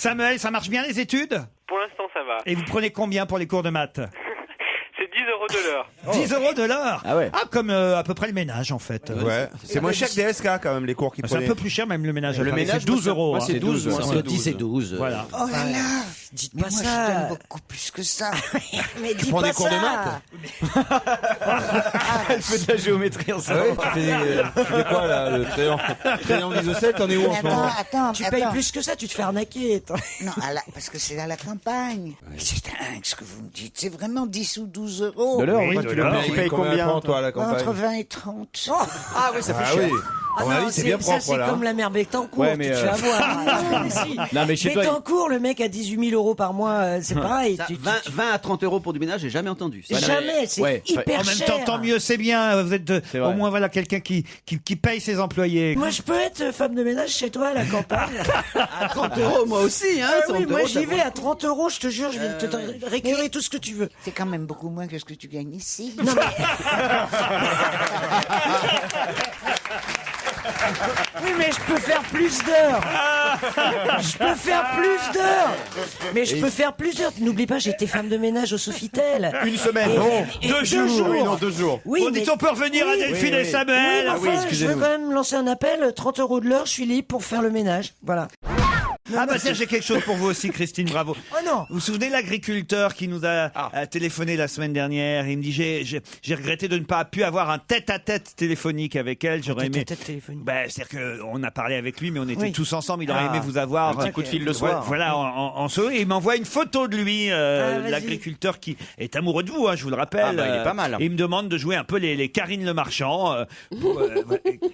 Samuel, ça marche bien les études? Pour l'instant, ça va. Et vous prenez combien pour les cours de maths? C'est 10 € de l'heure. 10 € de l'heure? Ah ouais. Ah, comme à peu près le ménage en fait. Ouais. C'est moins cher que des SK quand même, les cours qu'ils C'est un prenaient. peu plus cher même le ménage. Le ménage, c'est 12 €. moi, c'est 12. hein. Entre 10 et 12. Voilà. Oh là là. Dites Mais pas moi, ça. je donne beaucoup plus que ça. Mais dis prends pas des cours de ça. Elle fait de la géométrie en Ah ouais, tu fais quoi là, le triangle isocèle, t'en es où en Mais ce moment? attends, Tu payes plus que ça, tu te fais arnaquer. Non, parce que c'est à la campagne. C'est dingue ce que vous me dites. C'est vraiment 10 ou 12 euros. De l'heure, Oui, oui. de Tu l'heure. le payes combien toi à la campagne? Entre 20 et 30. Ah oui, ça fait Ah cher. oui. À mon avis, c'est bien propre c'est là. comme la mère Bettencourt, Ouais, tu mais, te fais avoir. Mais si. Non, mais chez toi, Bettencourt, le mec a 18 000 € par mois, c'est pareil. Ça, tu- 20 à 30 € pour du ménage, j'ai jamais entendu. Ça, Jamais, c'est ouais, hyper En même cher. temps, tant mieux, c'est bien. Vous êtes C'est vrai. au moins voilà quelqu'un qui paye ses employés. Moi, je peux être femme de ménage chez toi à la campagne. à 30 € moi aussi, hein. Ah 30 oui, moi €, j'y ça vais vaut- à 30 €, je te jure, je vais te récurer tout ce que tu veux. C'est quand même beaucoup moins que ce que tu gagnes ici. Non mais... Oui, mais je peux faire plus d'heures. Je peux faire plus d'heures. Mais je peux faire plus d'heures. N'oublie pas, j'ai été femme de ménage au Sofitel. Une semaine. Et 2 jours. Oui, non, 2 jours. Oui, On dit on peut revenir à Delphine et Oui, Samuel. mais enfin, je veux quand même lancer un appel, 30 € de l'heure, je suis libre pour faire le ménage. Voilà. Ah bah tiens, j'ai quelque chose pour vous aussi, Christine, bravo. Oh non. Vous vous souvenez de l'agriculteur qui nous a téléphoné la semaine dernière? Il me dit j'ai regretté de ne pas pu avoir un tête-à-tête téléphonique avec elle. J'aurais aimé. Tête téléphonique. Ben, c'est-à-dire qu'on a parlé avec lui, mais on était Oui. tous ensemble. Il aurait aimé vous avoir. Un petit coup de fil le soir. Voilà, en solo. Et il m'envoie une photo de lui, vas-y. l'agriculteur qui est amoureux de vous, hein, je vous le rappelle. Ah bah, il est pas mal. Et il me demande de jouer un peu les Karine Le Marchand.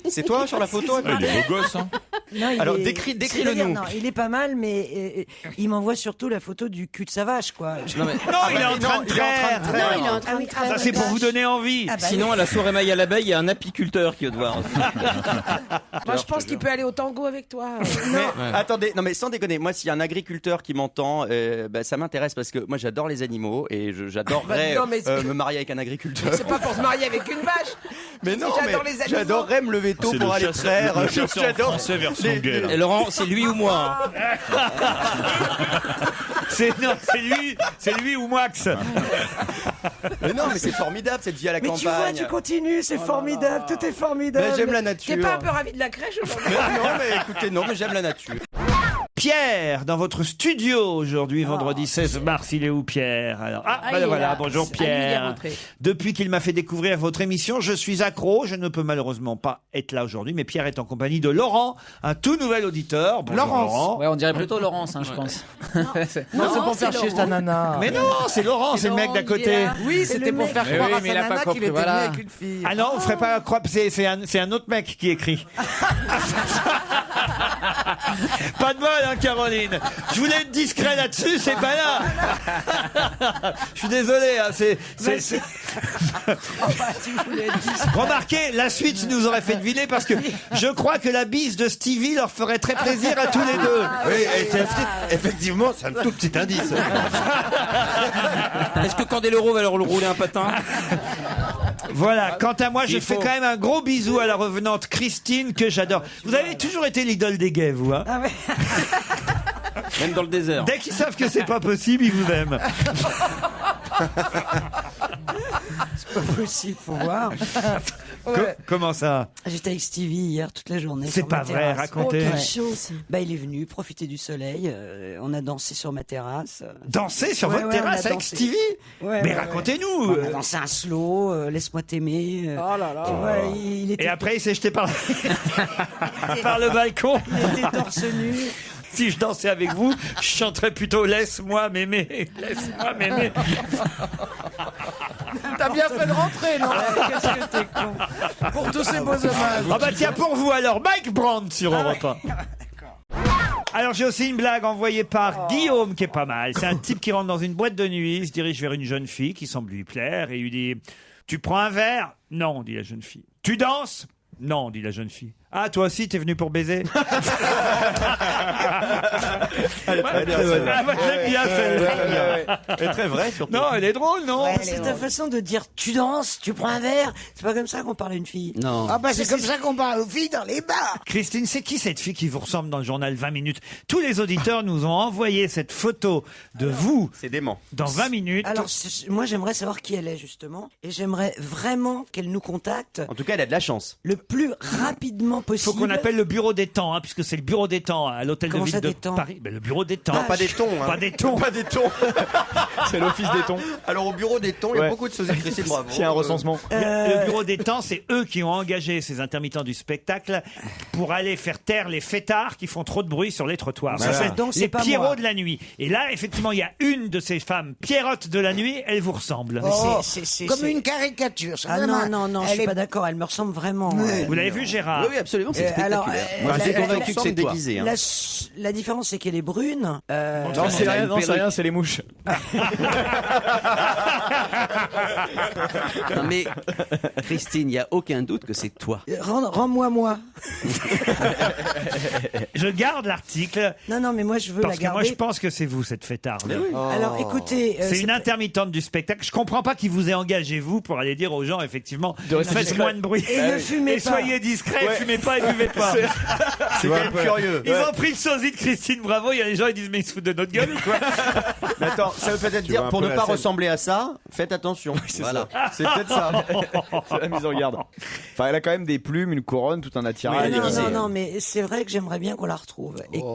C'est toi sur la photo? Il est beau gosse, hein. Non, il Alors, est- décris-le c'est-à-dire, nous. Non, il est pas mal, mais il m'envoie surtout la photo du cul de sa vache, quoi. Non, mais... Non, il est en train de traire. Non, il est en train de traire. Ça, c'est pour vous donner envie. Ah bah Sinon, à la soirée maille à l'abeille, il y a un apiculteur qui va devoir. Moi, je pense qu'il peut aller au tango avec toi. Attendez, non mais sans déconner, moi s'il y a un agriculteur qui m'entend, bah, ça m'intéresse parce que moi j'adore les animaux et j'adorerais Bah, non, mais me marier avec un agriculteur. C'est pas pour se marier avec une vache. Mais non, J'adore mais les animaux. j'adorerais me lever tôt pour aller traire. J'adore. Et Laurent, c'est lui ou moi, hein. C'est lui ou Max. Mais non, mais c'est formidable cette vie à la Mais tu vois, campagne. tu continues, c'est formidable, tout est formidable. Mais j'aime la nature. T'es pas un peu ravi de la crèche aujourd'hui? Mais non, mais écoutez, non, mais j'aime la nature. Pierre, dans votre studio aujourd'hui, vendredi 16 mars, il est où Pierre? Alors, il est voilà, là. bonjour Ah, lui, il est Pierre. rentré. Depuis qu'il m'a fait découvrir votre émission, je suis accro. Je ne peux malheureusement pas être là aujourd'hui, mais Pierre est en compagnie de Laurent, un tout nouvel auditeur. Bonjour, Laurent. Ouais, on dirait plutôt Laurence, hein, je pense. Non, c'est pour faire chier ta nana. Mais non, c'est Laurent, c'est le mec d'à côté. Oui, c'était pour faire Mais croire oui, à mais sa il a pas nana compris, qu'il était voilà. venu avec une fille. Ah non, on ferait pas croire, c'est un autre mec qui écrit. Pas de bol, hein, Caroline. Je voulais être discret là-dessus, c'est pas là. Je suis désolé, hein, Remarquez, la suite nous aurait fait deviner parce que je crois que la bise de Stevie leur ferait très plaisir à tous les deux. Oui, et effectivement, c'est un tout petit indice. Est-ce que Candeloro va leur rouler un patin? Voilà, quant à moi, je Il fais faut. quand même un gros bisou à la revenante Christine que j'adore. Vous avez toujours été l'idole des gays, vous, hein? Même dans le désert. Dès qu'ils savent que c'est pas possible, ils vous aiment. C'est pas possible, faut voir. Comment ça? J'étais avec Stevie hier toute la journée. C'est sur ma pas vrai, terrasse. racontez. Ouais. Bah, il est venu profiter du soleil. On a dansé sur ma terrasse. Danser sur Ouais, votre ouais, on terrasse a avec dansé. Stevie? Ouais, Mais ouais, racontez-nous. On a dansé un slow, laisse-moi t'aimer. Oh là là. Tu vois, il était, Et après, il s'est jeté par, par le balcon. il était torse nu. Si je dansais avec vous, je chanterais plutôt Laisse-moi m'aimer. Laisse-moi m'aimer. T'as bien fait de rentrer, non? Qu'est-ce que t'es con. Pour tous ces beaux hommages. Ah bah tiens, pour vous alors, Mike Brandt sur Europe 1. Alors j'ai aussi une blague envoyée par Guillaume qui est pas mal. C'est un type qui rentre dans une boîte de nuit, il se dirige vers une jeune fille qui semble lui plaire et lui dit « Tu prends un verre ?»« Non, dit la jeune fille. « Tu danses ?»« Non, dit la jeune fille. Ah, toi aussi, t'es venu pour baiser? Elle est très bien, celle-là. Ah, moi, j'aime bien celle-là. Elle est très vraie, surtout. Non, elle est drôle, non? Ouais, C'est ta façon de dire tu danses, tu prends un verre. C'est pas comme ça qu'on parle à une fille. Non. Ah bah c'est comme ça qu'on parle aux filles dans les bars. Christine, c'est qui cette fille qui vous ressemble dans le journal 20 minutes? Tous les auditeurs nous ont envoyé cette photo de vous C'est dément. dans 20 minutes. Alors, moi, j'aimerais savoir qui elle est, justement. Et j'aimerais vraiment qu'elle nous contacte En tout cas, elle a de la chance. le plus rapidement Il possible. faut qu'on appelle le bureau des temps, hein, puisque c'est le bureau des temps à l'hôtel de Comment ville ça, de des temps Paris. Ben, le bureau des temps. Non, pas des tons. Hein. Pas des tons. Pas des tons. C'est l'office des tons. Alors, au bureau des tons, il y a Ouais. beaucoup de sociétés. Christine, bravo. S'il y a un recensement. Le bureau des temps, c'est eux qui ont engagé ces intermittents du spectacle pour aller faire taire les fêtards qui font trop de bruit sur les trottoirs. Voilà. Ça s'appelle Donc, c'est les pas Pierrots moi. de la nuit. Et là, effectivement, il y a une de ces femmes Pierrottes de la nuit, elle vous ressemble. Oh, c'est- comme c'est- une caricature. c'est Ah vraiment- non, je elle suis est- pas d'accord. Elle me ressemble vraiment. Vous l'avez vu, Gérard? Oui, oui, absolument, c'est alors, spectaculaire. Moi, la- j'étais la- convaincu que c'est toi. Déguisé, hein. La différence, c'est qu'elle est brune. Non, c'est rien, non, c'est rien, c'est les mouches. Non, mais Christine, il n'y a aucun doute que c'est toi. Rends-moi moi. Je garde l'article Non, mais moi, je veux parce la que moi, garder. je pense que c'est vous, cette fêtarde. Alors, écoutez, C'est une intermittente du spectacle. Je comprends pas qui vous ait engagé, vous, pour aller dire aux gens, effectivement, De rester faites discret. moins de bruit. Et ne fumez Et pas. soyez discrets, fumez pas et buvez pas. C'est quand même curieux. Ils ont pris le sosie de Christine Bravo. Il y a des gens qui disent, mais ils se foutent de notre gueule ou quoi? Mais attends, ça veut peut-être Tu dire, vois un pour peu ne la pas scène. ressembler à ça, faites attention. Voilà. C'est peut-être ça. C'est la mise en garde. Enfin, elle a quand même des plumes, une couronne, tout un attirail. Non, mais c'est vrai que j'aimerais bien qu'on la retrouve et qu'on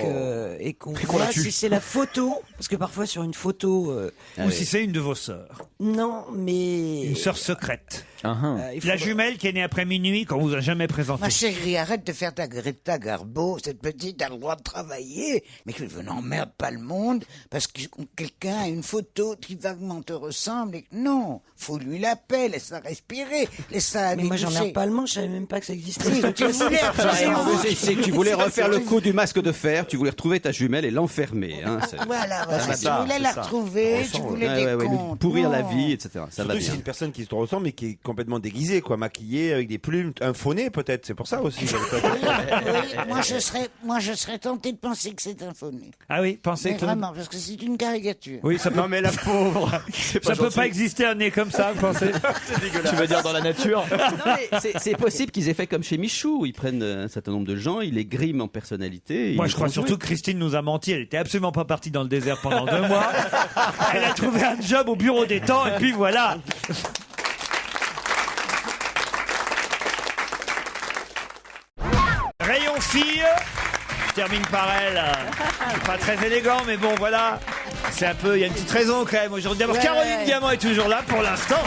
qu'on voit la tue. si c'est la photo, parce que parfois sur une photo, Ou si c'est une de vos sœurs. non, mais Une sœur secrète. il La faudrait- jumelle qui est née après minuit, qu'on vous a jamais présentée. Ma chérie, arrête de faire ta Greta Garbo. Cette petite a le droit de travailler, mais que n'emmerde pas le monde parce que quelqu'un a une photo qui vaguement te ressemble. Et... Non, faut lui la paix, laisse-la respirer, laisse-la Mais moi j'en ai toucher. pas allemand, je savais même pas que ça existait. Si, tu voulais absolument. C'est que tu voulais refaire le coup du masque de fer, tu voulais retrouver ta jumelle et l'enfermer. Hein, Voilà, va si tu ça, voulais c'est la ça. retrouver, tu voulais des lui comptes. pourrir la Non. vie, etc. Ça va Surtout que bien. c'est une personne qui te ressemble mais qui est complètement déguisée, quoi, maquillée avec des plumes, un faux nez peut-être, c'est pour ça aussi. Oui, moi je serais tenté de penser que c'est un faux nez. Ah oui, pensez Mais que... vraiment, parce que c'est une caricature. Oui, ça peut... Non, mais la pauvre. Ça peut pas exister un nez comme ça, vous pensez? Tu veux dire dans la nature? Non, mais c'est possible qu'ils aient fait comme chez Michou, où ils prennent un certain nombre de gens, ils les griment en personnalité. et Moi, ils je crois font jouer. surtout que Christine nous a menti. Elle était absolument pas partie dans le désert pendant 2 mois. Elle a trouvé un job au bureau des temps et puis voilà. Rayon fille. Je termine par elle. C'est pas très élégant, mais bon, voilà. C'est un peu, il y a une petite raison quand même aujourd'hui. D'abord, Caroline Diamant est toujours là pour l'instant.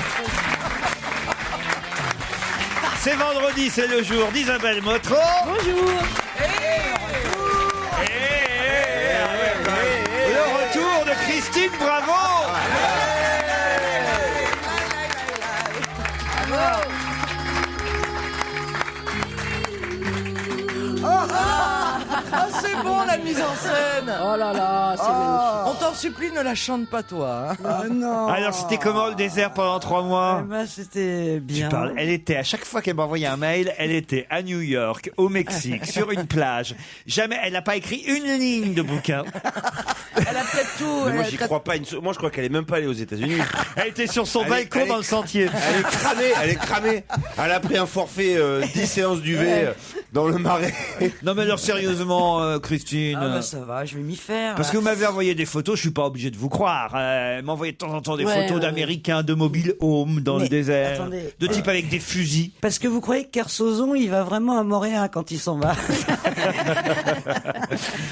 C'est vendredi, c'est le jour d'Isabelle Motro. Bonjour. Et le retour de Christine Bravo. Ah, c'est bon la mise en scène. Oh là là, c'est magnifique. On t'en supplie, ne la chante pas toi. Hein. Ah non. Alors, c'était comment le désert pendant 3 mois? Eh ben, c'était Tu bien. parles. Elle était, à chaque fois qu'elle m'envoyait un mail, elle était à New York, au Mexique, sur une plage. Jamais, elle n'a pas écrit une ligne de bouquin. Elle a peut-être tout. Mais moi, elle a j'y peut-être- crois pas. Moi, je crois qu'elle est même pas allée aux États-Unis. Elle était sur son Elle est- balcon elle est- dans le sentier. Elle est cramée, elle est cramée. Elle a pris un forfait 10 séances d'UV dans le marais. Non mais alors sérieusement, Christine. Ah bah ça va, je vais m'y faire. Parce que vous m'avez envoyé des photos, je suis pas obligé de vous croire. Elle m'envoyait de temps en temps des Ouais, photos ouais. d'Américains, de mobile home dans Mais le désert, attendez. de types avec des fusils. Parce que vous croyez que Kersozon, il va vraiment à Montréal quand il s'en va.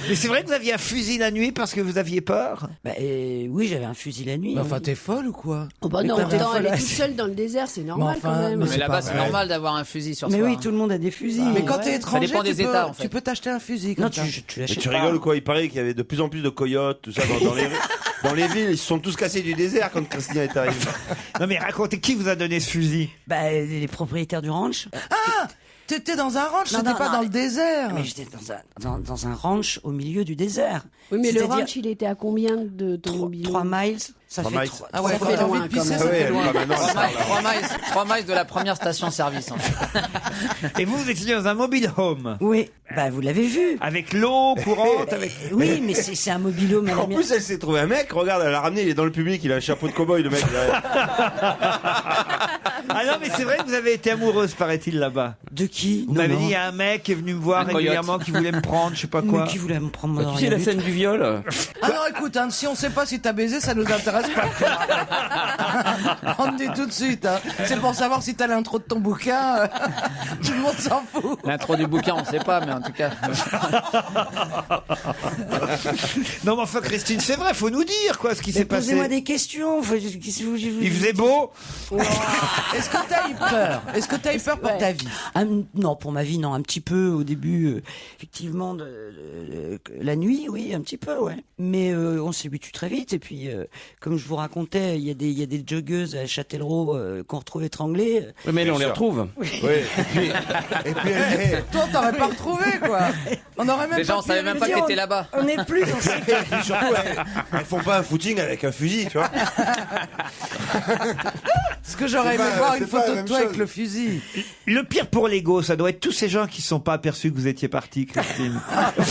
Mais c'est vrai que vous aviez un fusil la nuit parce que vous aviez peur. Bah, oui, j'avais un fusil la nuit. Mais enfin, t'es folle ou quoi? Oh bah non, Mais attends, elle est voilà. toute seule dans le désert, c'est normal Mais enfin, quand même. mais Mais c'est là-bas, pas c'est vrai. normal d'avoir un fusil sur Mais soi. oui, hein. tout le monde a des fusils. Mais quand Ouais. t'es étranger, dépend des tu peux, États, en fait. tu peux t'acheter un fusil. Non, Comme ça. tu Mais l'achètes tu pas. rigoles quoi? Il paraît qu'il y avait de plus en plus de coyotes, tout ça, dans les villes. Ils se sont tous cassés du désert quand Christine est arrivée. Non mais racontez, qui vous a donné ce fusil? Bah, les propriétaires du ranch. t'étais dans un ranch, Non, t'étais non, pas non, dans mais- le désert. Mais j'étais dans un ranch au milieu du désert. Oui, mais le C'est-à-dire ranch, il était à combien de ton mobile 3 miles, ça 3 fait miles. 3. Ah ouais, Ça quand fait t'as loin, envie de quand pisser, même. ça Ouais, fait loin. pas maintenant, ça parle. 3 miles de la première station-service. En fait. Et vous étiez dans un mobile home Oui, bah vous l'avez vu. avec l'eau courante, avec. Oui, mais c'est un mobile-home à En l'américaine. plus, elle s'est trouvé un mec, regarde, elle l'a ramené, il est dans le public, il a un chapeau de cow-boy, le mec. Ah non, mais c'est vrai que vous avez été amoureuse, paraît-il, là-bas. De qui Vous m'avez dit, il y a un mec qui est venu me voir Un coyote. régulièrement, qui voit me prendre, je sais pas Mais quoi. qui voulait me prendre Tu sais la scène du viol Alors écoute, hein, si on sait pas si t'as baisé, ça nous intéresse pas. On te dit tout de suite. Hein. C'est pour savoir si t'as l'intro de ton bouquin. Tout le monde s'en fout. L'intro du bouquin, on sait pas, mais en tout cas. Non, mais enfin, Christine, c'est vrai, faut nous dire, quoi, ce qui s'est passé. Posez-moi des questions. Il faisait beau. Est-ce que t'as eu peur? Est-ce que t'as eu peur pour ta vie? Non, pour ma vie, non. Un petit peu au début, effectivement, la nuit, oui, un petit peu, ouais. Mais on s'est habitué très vite. Et puis, comme je vous racontais, il y a des joggeuses à Châtellerault qu'on retrouve étranglées. Oui, mais là, on les retrouve. Oui, et puis Toi, t'aurais pas retrouvé, quoi. On aurait même Déjà, pas on savait même pas que t'étais là-bas. On n'est plus dans ces puis surtout, elles font pas un footing avec un fusil, tu vois. Ce que j'aurais C'est aimé pas- voir c'est une pas photo la de même toi chose. avec le fusil. Le pire pour l'ego, ça doit être tous ces gens qui ne sont pas aperçus que vous étiez parti, Christine.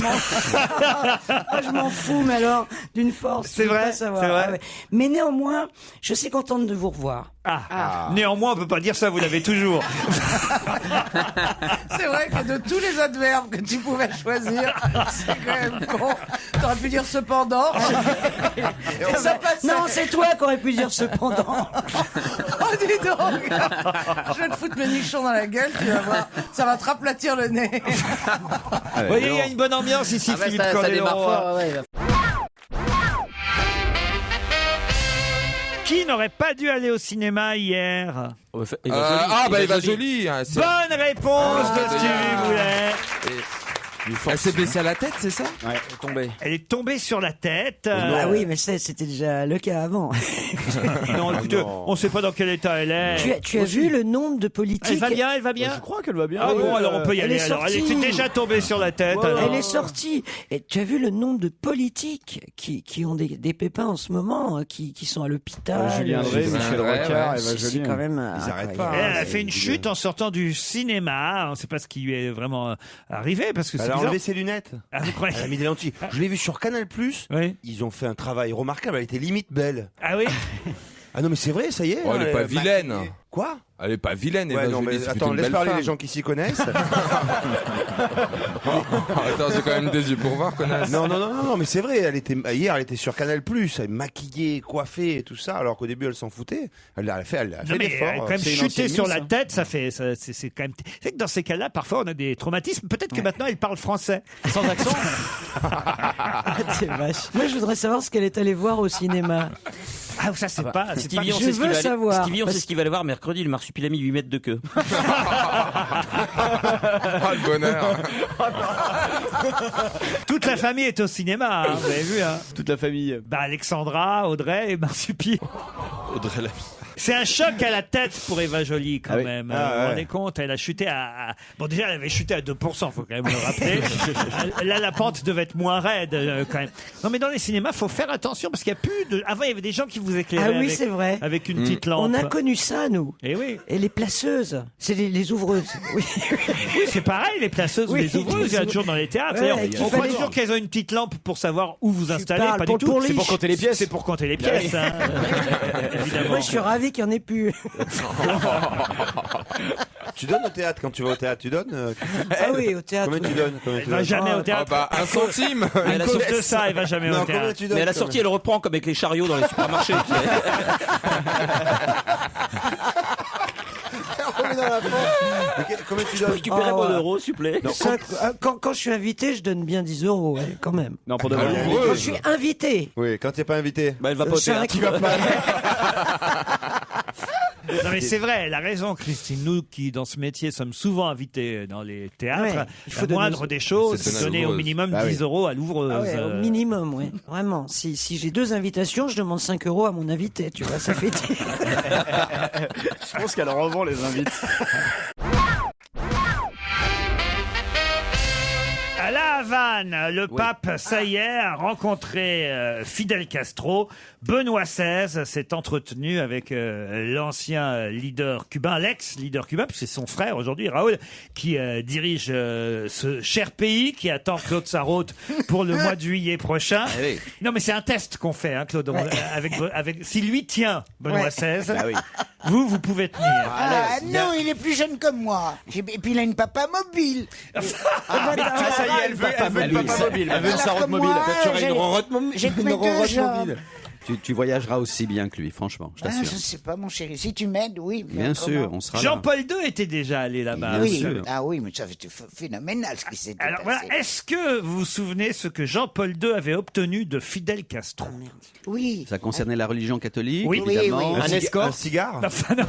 Moi, je m'en fous, mais alors, d'une force. C'est je veux vrai, pas savoir. c'est vrai. Ah ouais. Mais néanmoins, je suis contente de vous revoir. Néanmoins, on peut pas dire ça, vous l'avez toujours. C'est vrai que de tous les adverbes que tu pouvais choisir, c'est quand même con. T'aurais pu dire cependant. Et ça passait. Non, c'est toi qui aurais pu dire cependant. Oh, dis donc. Je vais te foutre mes nichons dans la gueule, tu vas voir. Ça va te raplatir le nez. Vous voyez, il y a une bonne ambiance ici, Ah bah, Philippe ça démarre Candeloro. fort, ouais. Qui n'aurait pas dû aller au cinéma hier? Eva Jolie. Hein, Bonne réponse de Stevie Boulet. Elle s'est blessée à la tête, c'est ça? Ouais, tombé. Elle est tombée sur la tête. Ah oui, mais c'était déjà le cas avant. Non, écoutez, on ne sait pas dans quel état elle est. Tu as vu le nombre de politiques. Elle va bien, elle va bien. Je crois qu'elle va bien. Ah Ouais, bon, alors on peut y elle aller. est Alors, elle sortie. était déjà tombée sur la tête. alors. Elle est sortie. Et tu as vu le nombre de politiques qui ont des pépins en ce moment, qui sont à l'hôpital. Julien Drey, Michel Ouais, Rocard, ouais. Eva C'est Jolie. quand même. Ils arrêtent incroyable. pas. Elle a c'est fait une dégueu. chute en sortant du cinéma. On ne sait pas ce qui lui est vraiment arrivé parce que c'est Elle a bizarre. enlevé ses lunettes. Ah, vous croyez Elle a mis des lentilles. Je l'ai vu sur Canal+. Oui. Ils ont fait un travail remarquable. Elle était limite belle. Ah oui. Ah non, mais c'est vrai, ça y est. Oh, elle est pas vilaine. maquillée. Quoi? Elle est pas vilaine, Ouais, Eva non, Jolie, mais c'est plutôt attends, une laisse belle parler femme. les gens qui s'y connaissent. Attends, j'ai quand même des yeux pour voir, connasse. Non, mais c'est vrai, hier, elle était sur Canal+, elle est maquillée, coiffée et tout ça, alors qu'au début, elle s'en foutait. Elle a fait Non, des mais efforts. quand même C'est une chuter ancienne sur Miss, la hein. tête, c'est quand même. C'est que dans ces cas-là, parfois, on a des traumatismes. Peut-être que maintenant, elle parle français. Sans accent. C'est vache. Moi, je voudrais savoir ce qu'elle est allée voir au cinéma. Ah, ça, c'est pas. c'est pas- Stevie, on Je sait ce qu'il veux va aller. savoir. Stevie, on Parce- sait ce qu'il va aller voir mercredi, le marsupilami 8 mètres de queue. Ah, le bonheur. Toute la famille est au cinéma, hein, vous avez vu, hein. Toute la famille. Bah, Alexandra, Audrey et Marsupi. Audrey Lamy. C'est un choc à la tête pour Eva Jolie, quand Ah oui. même. Ah Vous vous ouais. rendez compte, elle a chuté à... Bon, déjà, elle avait chuté à 2%, faut quand même le rappeler. Là, la pente devait être moins raide, quand même. Non, mais dans les cinémas, faut faire attention, parce qu'il y a plus de... Avant, il y avait des gens qui vous éclairaient Ah oui, avec, c'est vrai. avec une petite lampe. On a connu ça, nous. Et oui. Et les placeuses, c'est les ouvreuses. Oui. Oui, c'est pareil, les placeuses ou Oui, les ouvreuses, il y en a toujours dans les théâtres. Ouais, D'ailleurs, qu'il on croit fallait- toujours qu'elles ont une petite lampe pour savoir où vous installez, parles pas pour du le tout. pourliche. C'est pour compter les pièces. C'est pour compter les pièces, hein. Évidemment. Moi, je suis ravi qu'il n'y en ait plus. Tu donnes au théâtre quand tu vas au théâtre, tu donnes Ah oui, au théâtre. Combien oui. tu donnes Combien Elle tu va donnes jamais au Ah théâtre. bah, 1 centime. À cause de ça, elle va jamais Non, au combien théâtre. tu donnes Mais à la quand sortie, même elle reprend comme avec les chariots dans les supermarchés. Combien dans la poche Mais combien tu donnes Récupérer mon euro, s'il vous plaît. Ça, quand je suis invité, je donne bien 10 euros, ouais, quand même. Non, pour de vrai. Quand je suis invité. Oui, quand t'es pas invité. Bah, elle va pas au Cinq. théâtre. Non mais c'est vrai, elle a raison Christine. Nous qui dans ce métier sommes souvent invités dans les théâtres, Ouais, il faut la donner- moindre des choses, C'est c'est une donner au ouvreuse. minimum Ah oui. 10 euros à l'ouvreuse. Ah ouais, au minimum, oui. Vraiment. Si j'ai 2 invitations, je demande 5 euros à mon invité, tu vois, ça fait... Je pense qu'elle revend les invites. Havane, le pape, ça y est, a rencontré Fidel Castro. Benoît XVI s'est entretenu avec l'ancien leader cubain, l'ex-leader cubain, puis c'est son frère aujourd'hui, Raoul, qui dirige ce cher pays qui attend Claude Sarraute pour le mois de juillet prochain. Non, mais c'est un test qu'on fait, hein, Claude. Avec, si lui tient Benoît XVI, vous pouvez tenir. Ah non, il est plus jeune que moi. Et puis il a une papa mobile. Ça y est, elle veut une papa mobile. Elle veut une Sarraute mobile. Tu aurais une rorotte mobile. Tu voyageras aussi bien que lui, franchement, je Je t'assure. sais pas, mon chéri. Si tu m'aides, oui. mais Bien autrement- sûr, on sera là. Jean-Paul II était déjà allé là-bas. Oui. sûr. Ah oui, mais ça c'était phénoménal ce qui s'était Alors passé. voilà, est-ce que vous vous souvenez ce que Jean-Paul II avait obtenu de Fidel Castro? Oui. Ça concernait la religion catholique, Oui. évidemment. Oui, oui. Un escorte. Un cigare. Enfin, non.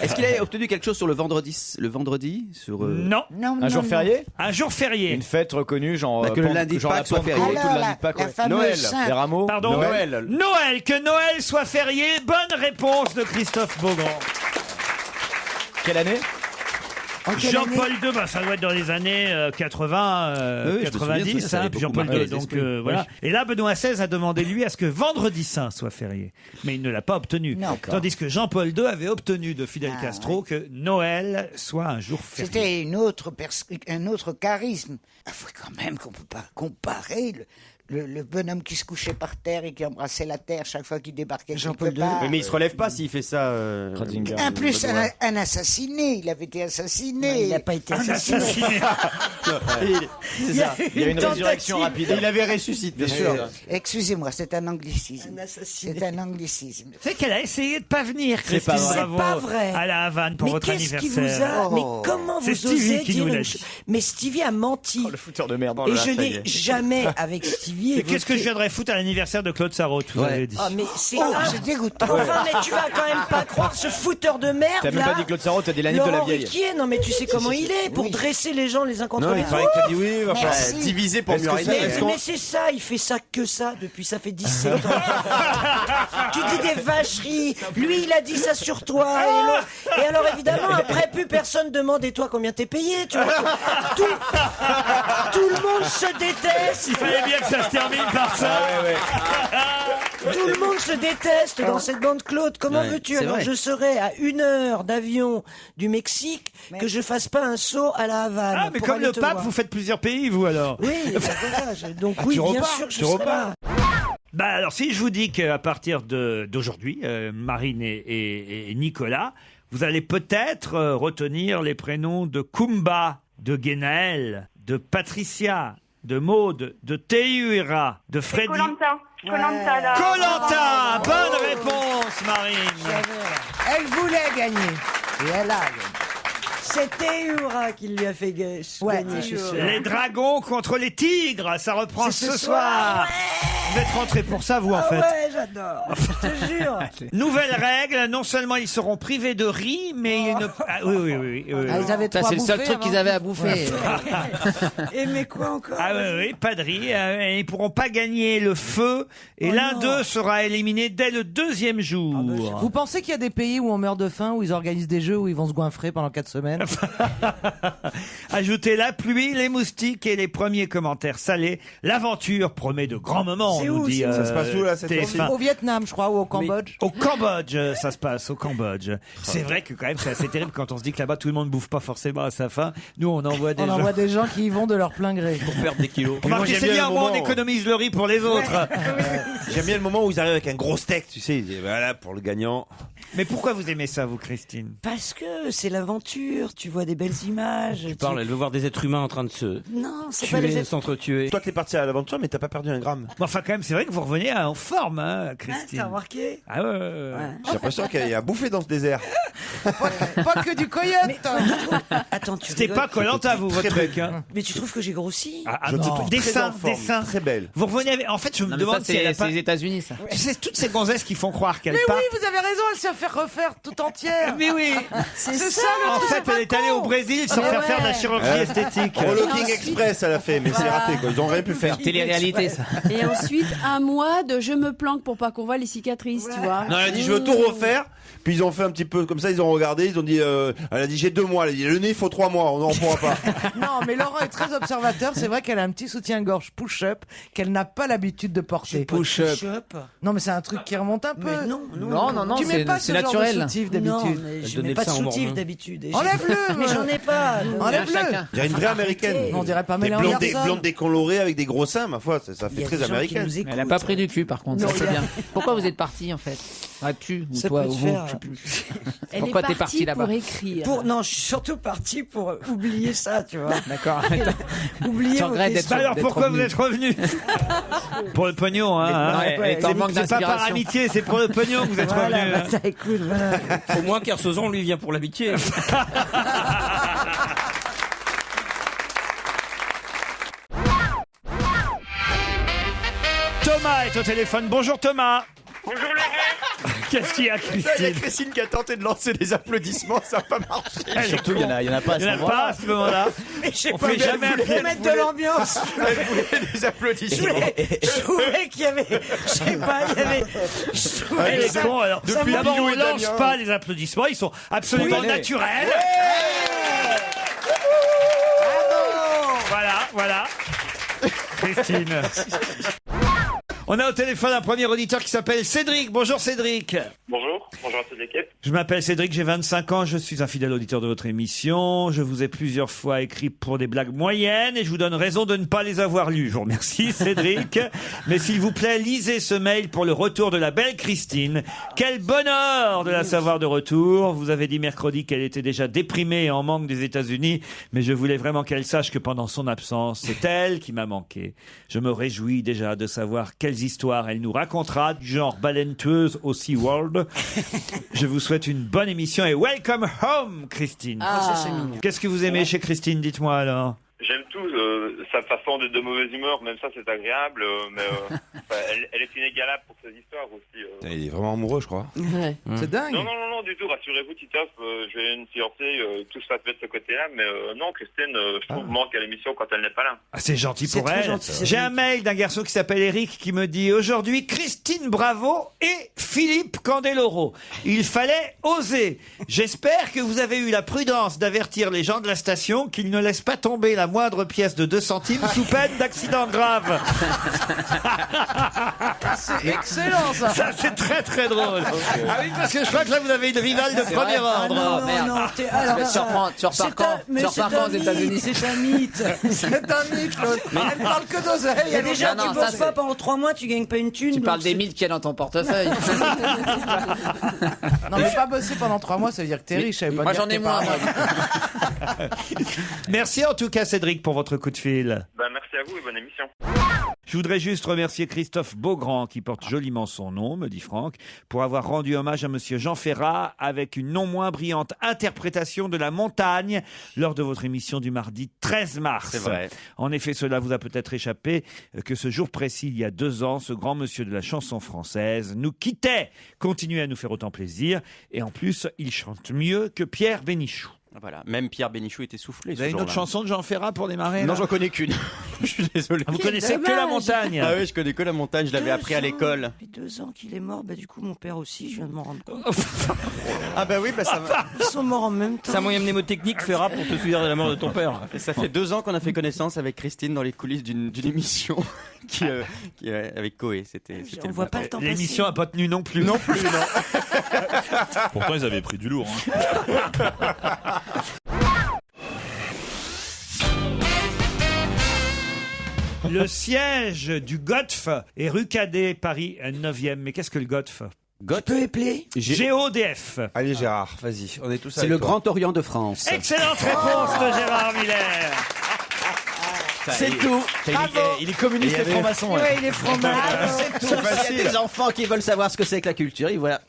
Est-ce qu'il a obtenu quelque chose sur le vendredi sur, Non. Non, Un jour férié. Un jour férié. Une fête reconnue, genre Bah, que le lundi de genre Pâques la soit Pentecôte férié. ou le Alors, lundi de Pâques, la ouais. fameuse Noël, Sainte. les rameaux. Pardon. Noël. Noël, que Noël soit férié. Bonne réponse de Christophe Beaugrand. Quelle année? Jean-Paul II, ça doit être dans les années 80, Oui, je me souviens de 90, ça, ça avait beaucoup Jean-Paul marqué II. les Donc esprits. voilà. Oui. Et là, Benoît XVI a demandé lui à ce que Vendredi Saint soit férié, mais il ne l'a pas obtenu. Non. Tandis que Jean-Paul II avait obtenu de Fidel Castro que Noël soit un jour férié. C'était un autre charisme. Il faut quand même qu'on peut pas comparer le bonhomme qui se couchait par terre et qui embrassait la terre chaque fois qu'il débarquait Jean-Paul quelque part. Mais il se relève pas s'il fait ça. Ratzinger. En plus, un assassiné. Il avait été assassiné. Il n'a pas été assassiné. Assassiné. C'est ça. Il y a une résurrection rapide. Il avait ressuscité. Bien sûr. Excusez-moi, c'est un anglicisme. Un assassiné. C'est un anglicisme. C'est qu'elle a essayé de pas venir, C'est pas Christine vrai. Bravo, C'est pas vrai. à la Havane pour Mais votre qu'est-ce qui anniversaire. vous a... Mais comment C'est vous Stevie osez qui dire nous l'a une dit. chose? Mais Stevie a menti. Le fouteur de merde. Et je n'ai jamais, avec Stevie... Mais qu'est-ce que je viendrais foutre à l'anniversaire de Claude Sarraute, vous avez dit. Ah, mais c'est... C'est dégoûtant. Enfin, mais tu vas quand même pas croire ce fouteur de merde, T'as même là. pas dit Claude Sarraute, t'as dit l'année de la Laurent vieille. Ruquier, non mais tu sais comment il est, pour dresser les gens les uns contre Non, les il autres. paraît que t'as dit oui. il va falloir Merci. Divisé pour Est-ce mieux que régner. ça- est-ce qu'on- Mais c'est ça, il fait ça que ça depuis ça fait 17 ans. Tu dis des vacheries, lui il a dit ça sur toi et l'autre. Et alors évidemment après plus personne demande et toi combien t'es payé, tu vois. Tout le monde se déteste. Il fallait bien que ça se termine par ça. Tout le monde se déteste dans cette bande Claude. Comment Ouais, veux-tu c'est alors vrai. je serais à 1 heure d'avion du Mexique que je fasse pas un saut à la Havane. Ah, mais pour comme aller le te pape, voir. vous faites plusieurs pays, vous, alors. Oui, ben voilà, donc oui, bien repars, sûr, je tu serai repars. là. Bah alors, si je vous dis qu'à partir d'aujourd'hui, Marine et Nicolas, vous allez peut-être retenir les prénoms de Kumba, de Guénaël, de Patricia, de Maude, de Théuira, de Freddy. Koh-Lanta, là. Koh-Lanta. Bonne réponse, Marine. Elle voulait gagner. Et elle a gagné. C'était Ura qui lui a fait gagner, je suis sûr. Les dragons contre les tigres, ça reprend ce soir. Vous êtes rentrés pour ça, vous, en fait. Ouais, j'adore. Je te jure. Nouvelle règle, non seulement ils seront privés de riz, mais ils ne... Ah, oui. Ah, ils avaient Ça, trois c'est le seul bouffées truc avant. qu'ils avaient à bouffer. Et mais quoi encore? Ah oui, pas de riz. Ils pourront pas gagner le feu. Et l'un d'eux sera éliminé dès le deuxième jour. Vous pensez qu'il y a des pays où on meurt de faim, où ils organisent des jeux où ils vont se goinfrer pendant 4 semaines? Ajoutez la pluie, les moustiques et les premiers commentaires salés. L'aventure promet de grands moments, C'est nous où, dit Ça se passe où, là, cette TF1. Au Vietnam, je crois, ou au Cambodge. Au Cambodge, ça se passe, au Cambodge. C'est vrai que quand même, c'est assez terrible quand on se dit que là-bas, tout le monde bouffe pas forcément à sa faim. Nous, on envoie des On gens. envoie des gens qui y vont de leur plein gré. Pour perdre des kilos. Remarquez, j'aime c'est bien bien, le moi, on moment. économise le riz pour les autres. J'aime bien le moment où ils arrivent avec un gros steak, tu sais. Ils disent, voilà, pour le gagnant. Mais pourquoi vous aimez ça, vous, Christine? Parce que c'est l'aventure, tu vois des belles images. Tu parles, elle veut voir des êtres humains en train de se Non, c'est pas les tuer, êtres. s'entretuer. Toi, t'es parti à l'aventure, mais t'as pas perdu un gramme. Bon, enfin, quand même, c'est vrai que vous revenez en forme, hein, Ah, Christine. t'as remarqué? Ah ouais. J'ai l'impression qu'il y a à bouffer dans ce désert. Pas que du coyote. Attends, tu C'était rigoles. pas Koh-Lanta, vous, votre truc, hein? Mais tu trouves que j'ai grossi? Je te trouve Des très seins, en forme, des seins. très belle. Vous revenez avec... En fait, je me Non, mais demande ça, si elle a c'est pas... les États-Unis, ça. Tu sais, toutes ces gonzesses qui font croire qu'elles Mais partent. oui, vous avez raison, elle se faire refaire tout entière. Mais oui. C'est ça. En fait, elle est allée au Brésil sans faire faire de la chirurgie esthétique. Relooking Express, elle a fait, mais c'est raté, quoi. Ils ont rien pu faire. Télé-réalité, ça. Et ensuite, un mois de je me planque pour pas qu'on voit les cicatrices, tu vois. Non, elle a dit je veux tout refaire. Puis ils ont fait un petit peu comme ça, ils ont regardé, ils ont dit, elle a dit j'ai 2 mois, elle a dit le nez il faut 3 mois, on n'en pourra pas. Non, mais Laurent est très observateur. C'est vrai qu'elle a un petit soutien-gorge push-up qu'elle n'a pas l'habitude de porter. Push-up. Non, mais c'est un truc qui remonte un peu. Mais non, Tu mets pas ce genre de soutif Non, d'habitude. mais je Donner mets le pas de sein au soutif Mormon. d'habitude. Et Enlève-le. Mais j'en ai pas. Enlève-le. Il y a une vraie américaine. On dirait pas Des Mélanie blondes, Anderson. blondes décolorées avec des gros seins, ma foi, ça Il y fait a très des gens qui américaine. nous écoutent. Elle a pas pris du cul, par contre. Non, Ça, c'est il y a- bien. Pourquoi vous êtes parti, en fait? Ah, tu, ou Ça toi, peut ou te vous, faire. je sais plus. Elle Pourquoi est t'es parti là-bas? pour écrire. Non, je suis surtout parti pour oublier ça, tu vois. D'accord. Oublier Tu vos regrettes questions. Bah alors pourquoi vous êtes revenu? Pour le pognon, hein. Elle est en manque C'est pas par d'inspiration. amitié, c'est pour le pognon que vous êtes Voilà, revenu. bah, écoute, voilà. Au moins, Kersozon, lui, vient pour l'amitié. Thomas est au téléphone. Bonjour Thomas. Bonjour Laurent. Qu'est-ce qu'il y a, Il y a Christine? Christine qui a tenté de lancer des applaudissements, ça n'a pas marché. Elle est Surtout, il y en a pas à Il ce n'y en a moment-là. pas à ce moment-là. Mais je sais On pas, fait mais jamais elle voulait mettre de l'ambiance. Elle voulait des applaudissements. Je trouvais qu'il y avait, je sais pas, il y avait. Je trouvais Elle que est ça- con, alors. ça m'a- D'abord, on Billou et lance Damien. pas les applaudissements, ils sont absolument Spontanés. naturels. Voilà. Christine. On a au téléphone un premier auditeur qui s'appelle Cédric. Bonjour Cédric. Bonjour à toute l'équipe. Je m'appelle Cédric, j'ai 25 ans, je suis un fidèle auditeur de votre émission. Je vous ai plusieurs fois écrit pour des blagues moyennes et je vous donne raison de ne pas les avoir lues. Je vous remercie Cédric. Mais s'il vous plaît, lisez ce mail pour le retour de la belle Christine. Quel bonheur de la savoir de retour. Vous avez dit mercredi qu'elle était déjà déprimée et en manque des États-Unis, mais je voulais vraiment qu'elle sache que pendant son absence, c'est elle qui m'a manqué. Je me réjouis déjà de savoir quelles histoires elle nous racontera, du genre baleine tueuse au SeaWorld. Je vous souhaite une bonne émission et welcome home, Christine. Ça, c'est mignon. Qu'est-ce que vous aimez chez Christine, dites-moi alors. J'aime tout, sa façon d'être de mauvaise humeur, même ça c'est agréable, mais elle est inégalable pour ses histoires aussi. Il est vraiment amoureux, je crois. Ouais. C'est dingue. Non, du tout, rassurez-vous Titoff, j'ai une fiancée, tout se passe bien de ce côté-là, mais non, Christine, je trouve manque à l'émission quand elle n'est pas là. Ah, c'est gentil C'est pour très elle. gentil, Cédric. J'ai un mail d'un garçon qui s'appelle Eric qui me dit aujourd'hui Christine Bravo et Philippe Candeloro. Il fallait oser. J'espère que vous avez eu la prudence d'avertir les gens de la station qu'ils ne laissent pas tomber la moindre pièce de 2 centimes sous peine d'accident grave. C'est excellent ça. Ça, c'est très très drôle. Ah oui, parce que je crois que là, vous avez une rivale de premier Ah ordre. non, merde. non, alors, Tu repars c'est quand un- mais Tu c'est repars quand un aux États-Unis mythe, c'est un mythe. C'est un mythe, l'autre. Elle parle que d'oseille. Il y a des gens Non, qui non, bossent ça, pas c'est- pendant 3 mois, tu gagnes pas une thune. Tu donc parles des c'est- mythes qu'il y a dans ton portefeuille. Non, mais pas bosser pendant 3 mois, ça veut dire que t'es riche. ça veut pas Moi, dire j'en que ai t'es moins, pas- moi. Merci en tout cas, Cédric, pour votre coup de fil. Merci à vous et bonne émission. Je voudrais juste remercier Christophe Beaugrand, qui porte joliment son nom, me dit Franck, pour avoir rendu hommage à Monsieur Jean Ferrat avec une non moins brillante interprétation de La Montagne lors de votre émission du mardi 13 mars. C'est vrai. En effet, cela vous a peut-être échappé que ce jour précis, il y a 2 ans, ce grand monsieur de la chanson française nous quittait. Continuez à nous faire autant plaisir. Et en plus, il chante mieux que Pierre Bénichou. Voilà, même Pierre Bénichou était soufflé. Vous avez une autre chanson de Jean Ferrat pour démarrer Non, là j'en connais qu'une. Je suis désolé. Vous connaissez que La Montagne. Ah oui, je connais que La Montagne, je l'avais appris à l'école. Ça fait 2 ans qu'il est mort, bah du coup mon père aussi, je viens de m'en rendre compte. Ah bah oui, bah ça va. Ils sont morts en même temps. C'est un moyen mnémotechnique, Ferrat, pour te souvenir de la mort de ton père. Ça fait 2 ans qu'on a fait connaissance avec Christine dans les coulisses d'une émission qui avec Coé. C'était On le voit matin. pas le temps passer. L'émission n'a pas tenu non plus. Non plus, non. Pourtant, ils avaient pris du lourd. Le siège du GOTF est rue Cadet, Paris 9e. Mais qu'est-ce que le GOTF? Tu peux épeler GODF. Allez Gérard, vas-y, on est tous C'est avec le toi. Grand Orient de France. Excellente réponse de Gérard Miller. C'est tout. Il est communiste et franc-maçon. Ouais, il est fromage. Il y a des enfants qui veulent savoir ce que c'est que la culture, ils voient.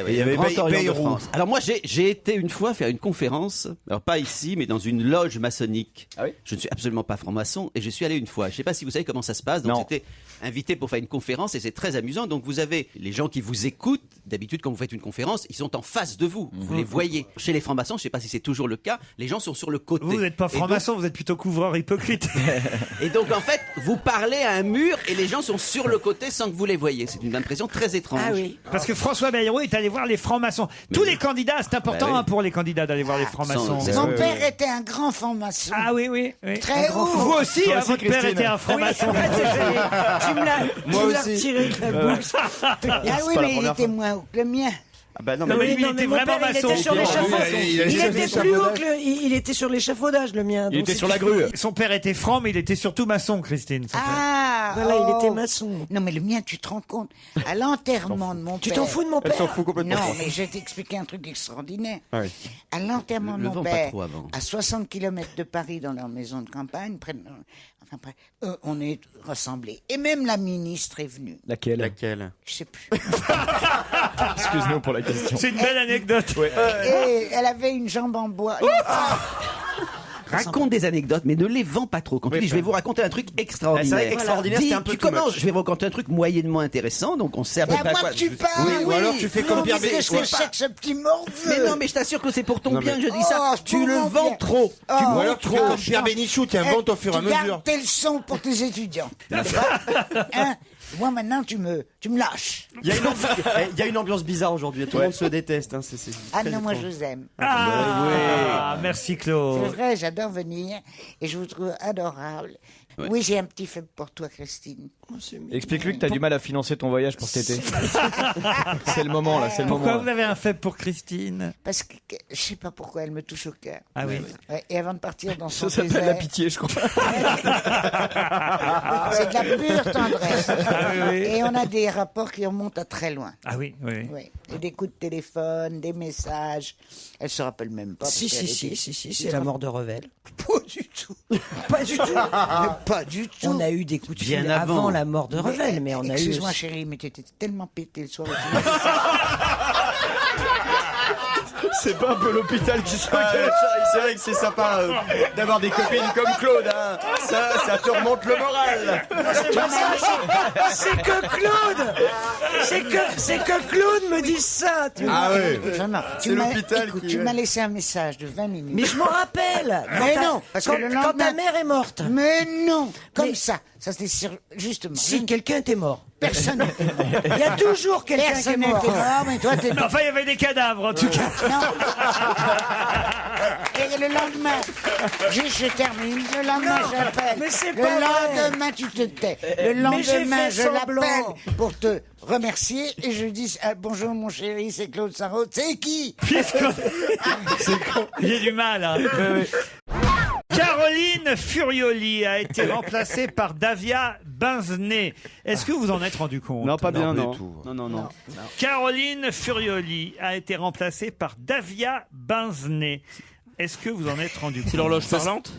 Il y avait Grand Orient de Bayrou. France. Alors moi, j'ai été une fois faire une conférence, alors pas ici, mais dans une loge maçonnique. Je ne suis absolument pas franc-maçon et je suis allé une fois. Je ne sais pas si vous savez comment ça se passe. Donc j'étais invité pour faire une conférence et c'est très amusant. Donc vous avez les gens qui vous écoutent. D'habitude, quand vous faites une conférence, ils sont en face de vous. Vous les voyez. Chez les francs-maçons, je ne sais pas si c'est toujours le cas, les gens sont sur le côté. Vous n'êtes pas franc-maçon, vous êtes plutôt couvreur hypocrite. Et donc en fait, vous parlez à un mur et les gens sont sur le côté sans que vous les voyez. C'est une impression très étrange. Ah oui. Parce que François Bayrou est allé voir les francs-maçons. Tous les candidats, c'est important oui. hein, pour les candidats d'aller voir les francs-maçons. Mon père était un grand franc-maçon. Ah oui, oui. Très haut. Vous aussi, Toi hein, aussi, votre père Christine. était un franc-maçon. Tu me l'as retiré de la bouche. Ah oui, pas la mais il première était fois. moins haut que le mien. Ah bah non, Non, mais lui, il non, était mon vraiment père, il maçon. était sur l'échafaudage. Il Il était était plus haut que il était sur l'échafaudage, le mien. Il donc était c'est sur la tout. grue. Son père était franc, mais il était surtout maçon, Christine. son père. Ah, Voilà, il oh. était maçon. Non, mais le mien, tu te rends compte. À l'enterrement de mon Tu père. t'en fous de mon Elle père s'en fout complètement. Non, mais je vais t'expliquer un truc extraordinaire. Ah oui. À l'enterrement de Le mon vent pas père, trop avant. à 60 km de Paris, dans leur maison de campagne, on est rassemblés. Et même la ministre est venue. Laquelle Je sais plus. Excuse-nous pour la question. C'est une belle anecdote. Et elle avait une jambe en bois. Raconte des anecdotes, mais ne les vends pas trop. Quand tu dis, je vais vous raconter un truc extraordinaire. C'est vrai qu'extraordinaire, Dis, c'était un peu tu too commences, much. je vais vous raconter un truc moyennement intéressant, donc on sait à peu C'est à près à moi quoi. que tu parles. Oui, ou alors tu fais comme Pierre Bénichou. Bénichou. Qu'est-ce que c'est que ce petit morveux? Mais non, mais je t'assure que c'est pour ton Non, bien mais- que je dis ça. Oh, Tu pour le mon vends bien. trop. Oh, Ou alors tu fais comme Pierre Bénichou, tu inventes au fur et à Tu gardes mesure. tes leçons pour tes étudiants. Hein? Moi, maintenant, tu me lâches. Il y a une ambiance bizarre aujourd'hui. Tout le monde se déteste. Hein, c'est Ah très non, moi, étrange. je vous aime. Ah, merci Claude. C'est vrai, j'adore venir et je vous trouve adorable. Oui, j'ai un petit faible pour toi, Christine. Explique-lui que t'as du mal à financer ton voyage pour cet été. C'est le moment là, c'est le Pourquoi moment. vous avez un faible pour Christine? Parce que je sais pas pourquoi elle me touche au cœur. Ah oui. Ouais, et avant de partir dans son Ça s'appelle la désert, pitié, je crois. c'est de la pure tendresse. oui, oui. Et on a des rapports qui remontent à très loin. Ah oui, oui. Oui. Et des coups de téléphone, des messages. Elle se rappelle même pas. Si, parce si, qu'elle si, était- si, si, c'est la mort de Revel. Pas du tout. Pas du tout. Mais pas du tout. On a eu des coups de Bien fil avant. avant la mort de Revel, mais on a eu. Excuse-moi, chérie, mais tu étais tellement pété le soir. C'est pas un peu l'hôpital qui s'en C'est vrai que c'est sympa d'avoir des copines comme Claude. Hein. Ça te remonte le moral. C'est que Claude C'est que Claude me dise ça, tu vois. Ah oui. Vraiment, C'est l'hôpital écoute, qui- tu m'as laissé un message de 20 minutes. Mais je m'en rappelle. Mais Quand non, ta- parce que quand, le quand lendemain- ta mère est morte. Mais non, comme Mais- ça. Ça, c'était justement. Si quelqu'un était mort. Personne. Il y a toujours quelqu'un qui est Personne mort. n'était mort, mais toi, t'es. Mais enfin, il y avait des cadavres en tout cas. Non. Et le lendemain, juste je termine, le lendemain Non, j'appelle. mais c'est Le pas vrai. lendemain tu te tais. Le Mais j'ai lendemain fait je semblant. l'appelle pour te remercier et je dis bonjour mon chéri, c'est Claude Sarraute. C'est qui? J'ai du mal. Hein. Caroline Furioli a été remplacée par Davia Benzenet. Est-ce que vous en êtes rendu compte? Non, pas bien, pas du non. tout. Non. Caroline Furioli a été remplacée par Davia Benzenet. Est-ce que vous en êtes rendu compte? C'est l'horloge parlante?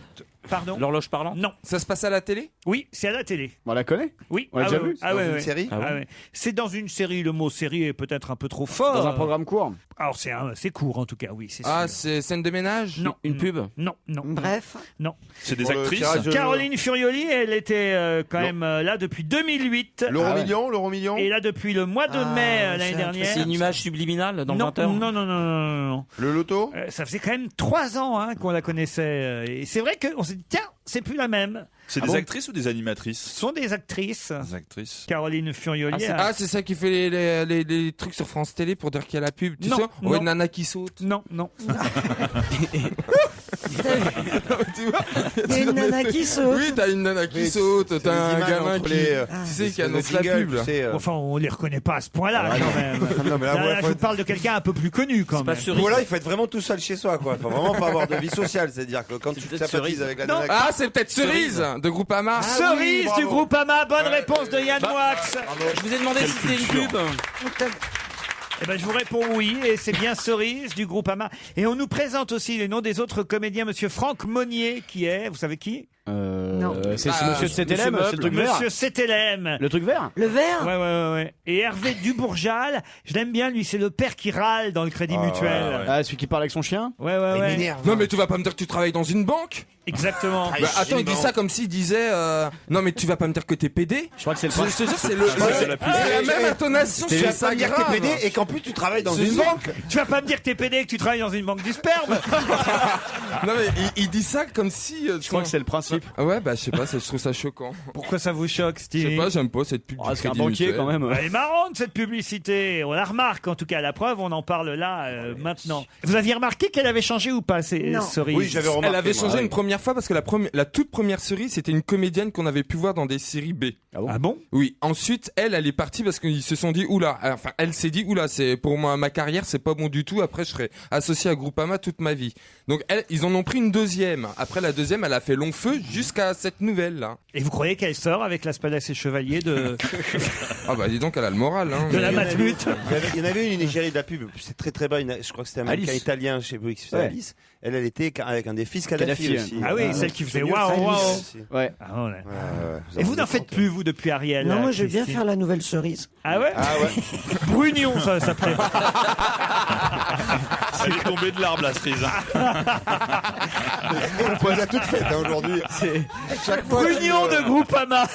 Pardon? L'horloge parlante? Non. Ça se passe à la télé? Oui, c'est à la télé. On la connaît? Oui. On l'a Ah déjà oui, vu? ah Dans oui, une oui. série? Ah oui. C'est dans une série. Le mot série est peut-être un peu trop fort. Dans un programme court? Alors c'est court en tout cas, oui, c'est Ah, sûr. c'est scène de ménage? Non. Une pub? Non, non. Bref. Non. C'est des Pour le actrices. tirage de- Caroline Furioli, elle était quand même là depuis 2008. L'euro million. Et là depuis le mois de mai l'année dernière. C'est une image subliminale dans le Non, 20 heures? non, non, non, non, non. Le loto. Ça faisait quand même 3 ans hein, qu'on la connaissait. Et c'est vrai qu'on s'est dit, tiens, c'est plus la même. C'est Ah des bon actrices ou des animatrices? Ce sont des actrices. Des actrices. Caroline Furioli. C'est ça qui fait les trucs sur France Télé pour dire qu'il y a la pub. Tu Non, sais, non. ouais, une nana qui saute. Non, non. Il y a une nana qui saute. Oui, t'as une nana qui Oui, saute, c'est t'as des un images gamin entre qui, les, tu sais, qui le annonce la jingle, pub. Là. tu sais, Enfin, on les reconnaît pas à ce point-là quand même. Non, mais là, Là, ouais, je faut vous être- parle de quelqu'un un peu plus connu quand même. Voilà, il faut être vraiment tout seul chez soi, quoi. Il faut vraiment pas avoir de vie sociale. C'est-à-dire que quand tu sympathises avec la Non. nana. Ah, c'est peut-être Cerise de Groupama. Cerise bravo. du groupe Ama, bonne réponse de Yann Moix. Je vous ai demandé si c'était une pub. Eh ben, je vous réponds oui, et c'est bien Cerise du groupe Ama. Et on nous présente aussi les noms des autres comédiens. Monsieur Franck Monnier, qui est, vous savez qui? Non. C'est Monsieur de CTLM, c'est le truc vert. Monsieur CTLM. Le truc vert. Le vert. Ouais. Et Hervé Dubourjal, je l'aime bien, lui, c'est le père qui râle dans le Crédit Mutuel. Ah, celui qui parle avec son chien. Ouais. Non, mais tu vas pas me dire que tu travailles dans une banque? Exactement. Bah, attends, il dit ça comme s'il disait non, mais tu vas pas me dire que t'es PD? Je crois que c'est le Je te jure, c'est la même intonation. Tu vas pas me dire que t'es PD et qu'en plus tu travailles dans une banque. Tu vas pas me dire que t'es PD et que tu travailles dans une banque du sperme. Non, mais il dit ça comme si. Je crois que c'est le principe. Ouais, bah je sais pas, je trouve ça choquant. Pourquoi ça vous choque, Je Steve? sais pas, j'aime pas cette pub. C'est un banquier quand même. Elle est marrante cette publicité. On la remarque en tout cas. La preuve, on en parle là maintenant. Vous aviez remarqué qu'elle avait changé ou pas ces cerises? Oui, j'avais remarqué. Elle avait changé une première fois parce que la toute première cerise, c'était une comédienne qu'on avait pu voir dans des séries B. Ah bon? Oui. Ensuite, elle est partie parce qu'ils se sont dit oula. Enfin, elle s'est dit oula, c'est pour moi ma carrière, c'est pas bon du tout. Après, je serai associée à Groupama toute ma vie. Donc, ils en ont pris une deuxième. Après la deuxième, elle a fait long feu jusqu'à cette nouvelle là. Et vous croyez qu'elle sort avec l'Aspadas et Chevalier de Ah bah dis donc, elle a le moral. Hein, de la Matmut? Il y en avait une égérie de la pub. C'est très très bas. Je crois que c'était un américain italien chez vous qui faisait Alice. Elle était avec un des fils Kadhafi aussi. Ah oui, celle qui faisait waouh. Ouais. Ah ouais. Et vous n'en faites plus, vous, depuis Ariel? Non, moi je vais bien Christine. faire la nouvelle cerise. Ah ouais? Brugnon, ça s'appelait. Elle est tombée de l'arbre, la cerise. On les a toutes faites aujourd'hui. Chaque fois. Brugnon de Groupama.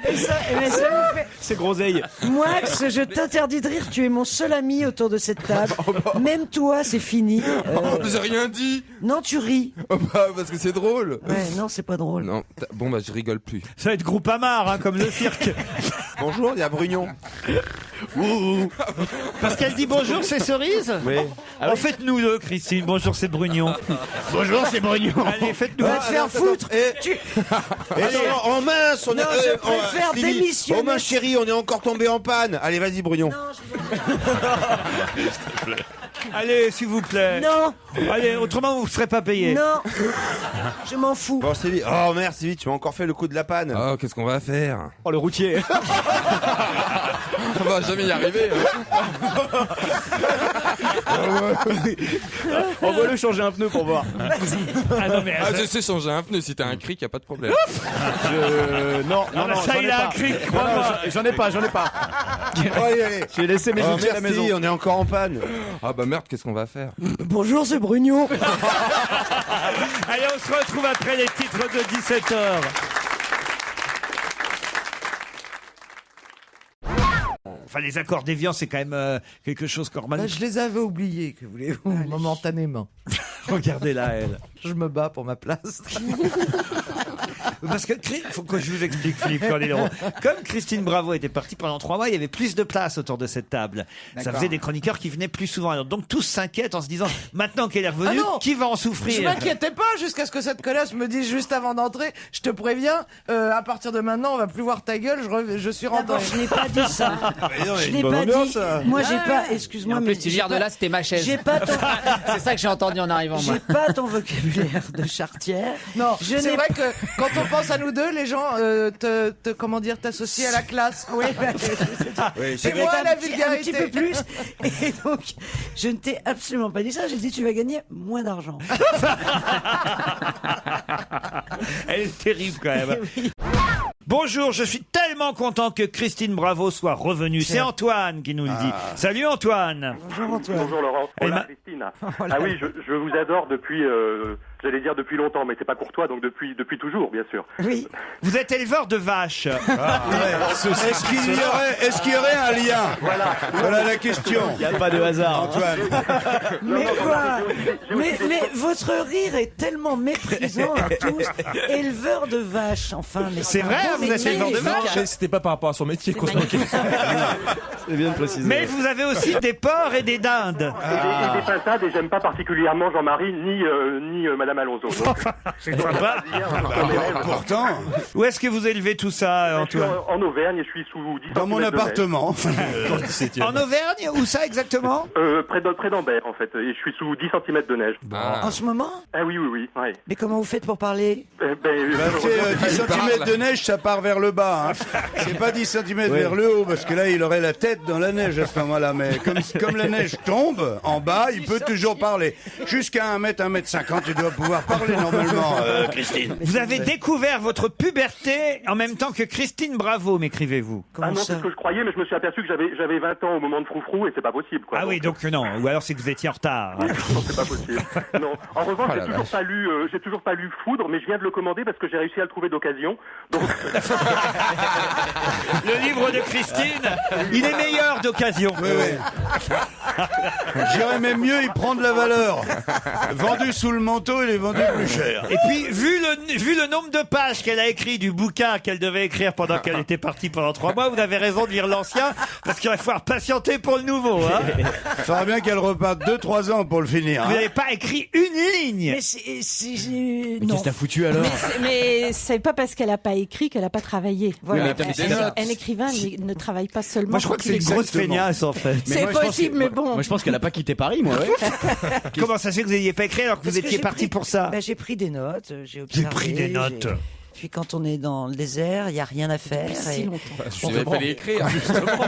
Et ça vous fait... C'est groseille. Max, je t'interdis de rire, tu es mon seul ami autour de cette table. Même toi, c'est fini. J'ai rien dit. Non, tu ris. Oh bah parce que c'est drôle. Ouais, non, c'est pas drôle. Non, bon bah je rigole plus. Ça va être Groupama, comme le cirque. Bonjour, il y a Brugnon. Parce qu'elle dit bonjour, c'est Cerise. Oui. En faites-nous deux, Christine. Bonjour, c'est Brugnon. Bonjour, c'est Brugnon. Allez, faites-nous. Va te faire foutre. Allez, en mince, on Non, je préfère démissionner. Oh mince, chérie, on est encore tombé en panne. Allez, vas-y, Brugnon. Allez, s'il vous plaît. Non. Allez, autrement, vous ne serez pas payé. Non. Je m'en fous. Bon, c'est vite. Oh merde, c'est vite, tu m'as encore fait le coup de la panne. Oh, qu'est-ce qu'on va faire? Oh, le routier. On va jamais y arriver. On va le changer un pneu pour voir. Ah non, mais Ah, je sais changer un pneu. Si t'as un cric, y a pas de problème. Non, ça, j'en il ai a pas. un cric, Non, crois-moi. j'en ai pas. Allez, allez. J'ai laissé mes outils à la maison. Merci, on est encore en panne. Ah bah merde, qu'est-ce qu'on va faire? Bonjour, c'est Brugnon. Allez, on se retrouve après les titres de 17h. Enfin, les accords déviants, c'est quand même quelque chose qu'Orman... Je les avais oubliés, que voulez-vous, momentanément. Regardez-la, elle. Je me bats pour ma place. Parce que, faut que je vous explique, Philippe Cornelero. Comme Christine Bravo était partie pendant 3 mois, il y avait plus de place autour de cette table. Ça D'accord. faisait des chroniqueurs qui venaient plus souvent. Alors, donc tous s'inquiètent en se disant, maintenant qu'elle est revenue, Ah non, qui va en Je souffrir? m'inquiétais pas jusqu'à ce que cette connasse me dise juste avant d'entrer, je te préviens, à partir de maintenant, on va plus voir ta gueule, je suis rentré. D'abord, je n'ai pas dit ça. non, Je il y a n'ai une bonne pas ambiance, dit. ça. Moi, j'ai pas. Excuse-moi, En mais plus, tu j'ai viens de pas- là, c'était ma chaise. J'ai pas ton. C'est ça que j'ai entendu en arrivant, moi. J'ai pas ton vocabulaire de charretière. Non, Je c'est n'ai vrai que quand on pense à nous deux, les gens comment dire, t'associent à la classe. Oui, Oui, c'est peut-être moi la un petit vulgarité. peu plus. Et donc, je ne t'ai absolument pas dit ça. J'ai dit tu vas gagner moins d'argent. Elle est terrible quand même. Bonjour, je suis tellement content que Christine Bravo soit revenue. C'est Antoine qui nous le dit. Salut Antoine. Bonjour Antoine. Bonjour Laurent. Elle Hola m'a- Christine. Ah oui, je vous adore depuis, j'allais dire depuis longtemps, mais c'est pas courtois, donc depuis toujours, bien sûr. Oui. Vous êtes éleveur de vaches. Est-ce qu'il y aurait un lien? Voilà la question. Il n'y a pas de hasard. Antoine. Mais quoi mais votre rire est tellement méprisant à tous. Éleveur de vaches, enfin. Mais C'est vrai, bon, vous mais êtes éleveur de magnifique. vaches. C'était pas par rapport à son métier qu'on se moquait. C'est bien de préciser. Mais vous avez aussi des porcs et des dindes. Et des pintades, et j'aime pas particulièrement Jean-Marie ni Madame Alonso. Donc, C'est sympa. Pourtant, Où est-ce que vous élevez tout ça, je suis Antoine? en Auvergne et je suis sous 10 dans mon centimètres de neige. appartement. En Auvergne? Où ça exactement? Près d'Ambert en fait, et je suis sous 10 cm de neige. En ce moment? Ah oui, ouais. Mais comment vous faites pour parler? Tu sais, 10 cm de neige, ça part vers le bas. Hein. C'est pas 10 cm vers le haut, parce que là, il aurait la tête être dans la neige à ce moment-là, mais comme la neige tombe en bas, il peut toujours parler. Jusqu'à 1 mètre, 1 mètre 50, il doit pouvoir parler normalement, Christine. Vous avez découvert votre puberté en même temps que Christine Bravo, m'écrivez-vous. Ah non, c'est ce que je croyais, mais je me suis aperçu que j'avais 20 ans au moment de Froufrou et c'est pas possible, quoi. Ah oui, donc non. Ou alors c'est que vous étiez en retard. Non, c'est pas possible. Non. En revanche, j'ai toujours pas lu Foudre, mais je viens de le commander parce que j'ai réussi à le trouver d'occasion. Donc... Le livre de Christine, il est meilleur d'occasion. Oui, oui. J'irais même mieux, il prend de la valeur. Vendu sous le manteau, il est vendu plus cher. Et puis, vu le nombre de pages qu'elle a écrit du bouquin qu'elle devait écrire pendant qu'elle était partie pendant 3 mois, vous avez raison de lire l'ancien, parce qu'il va falloir patienter pour le nouveau. Hein. Il faudra bien qu'elle reparte 2-3 ans pour le finir. Vous n'avez pas écrit une ligne. Mais qu'est-ce que t'as foutu alors? Mais c'est pas parce qu'elle a pas écrit qu'elle a pas travaillé. Voilà. Un écrivain ne travaille pas seulement. Moi, je crois que c'est une grosse feignasse, en fait. C'est possible, mais bon. Moi, je pense qu'elle a pas quitté Paris, moi. Ouais. Comment ça se fait que vous n'ayez pas écrit alors que vous étiez parti pour ça? J'ai pris des notes, j'ai observé. J'ai pris des notes. Puis quand on est dans le désert, il n'y a rien à faire. Si longtemps. Il fallait écrire, justement.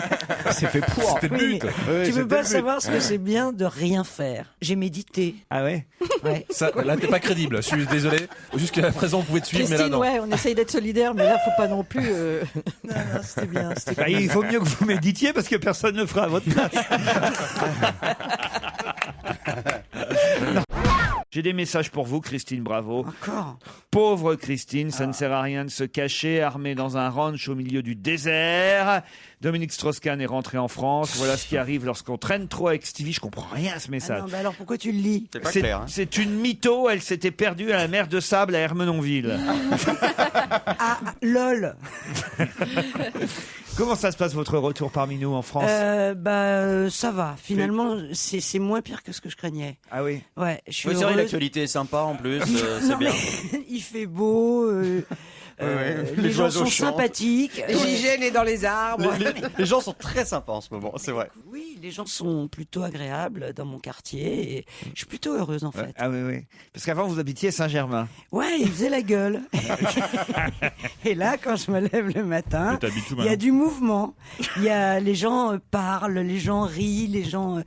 C'est fait pour. C'était le but. Tu veux pas savoir ce que c'est bien de rien faire. J'ai médité. Ah ouais? Ouais. Ça, là, t'es pas crédible. Je suis désolé. Jusqu'à présent, on pouvait te suivre, mais là, Christine, non. ouais, on essaye d'être solidaire, mais là, faut pas non plus. Non, c'était bien. Bah, il faut mieux que vous méditiez parce que personne ne fera à votre place. J'ai des messages pour vous, Christine Bravo. Encore? Pauvre Christine, ça ne sert à rien de se cacher, armée dans un ranch au milieu du désert. Dominique Strauss-Kahn est rentré en France. Voilà ce qui arrive lorsqu'on traîne trop avec Stevie. Je comprends rien à ce message. Non, alors pourquoi tu le lis? C'est pas clair. Hein. C'est une mytho. Elle s'était perdue à la mer de Sable à Ermenonville. Ah, lol. Comment ça se passe votre retour parmi nous en France? Ça va. Finalement, c'est moins pire que ce que je craignais. Ah oui? Ouais, je suis C'est vrai, heureuse. l'actualité est sympa en plus, Non, c'est bien. mais il fait beau. Les gens sont sympathiques. L'hygiène est dans les arbres. Les gens sont très sympas en ce moment, c'est vrai. Oui, les gens sont plutôt agréables dans mon quartier et je suis plutôt heureuse en fait. Ah oui, oui. Parce qu'avant, vous habitiez Saint-Germain. Ouais, ils faisaient la gueule. Et là, quand je me lève le matin, t'habites où il y a du mouvement. Il y a les gens parlent, les gens rient, les gens.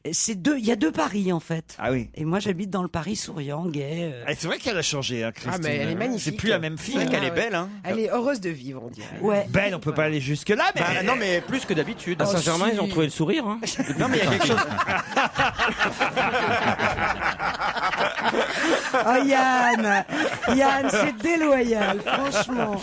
Il y a 2 Paris en fait. Ah oui. Et moi, j'habite dans le Paris souriant, gai. C'est vrai qu'elle a changé, hein, Christine. Ah, mais elle est magnifique. C'est plus la même fille. C'est vrai qu'elle est belle, hein. Elle est heureuse de vivre, on dirait. Ouais. Belle, on peut pas aller jusque là, mais Bah, non, mais plus que d'habitude. À Saint-Germain, ils ont trouvé le sourire. Hein. Non, mais il y a quelque chose. Oh Yann, c'est déloyal, franchement.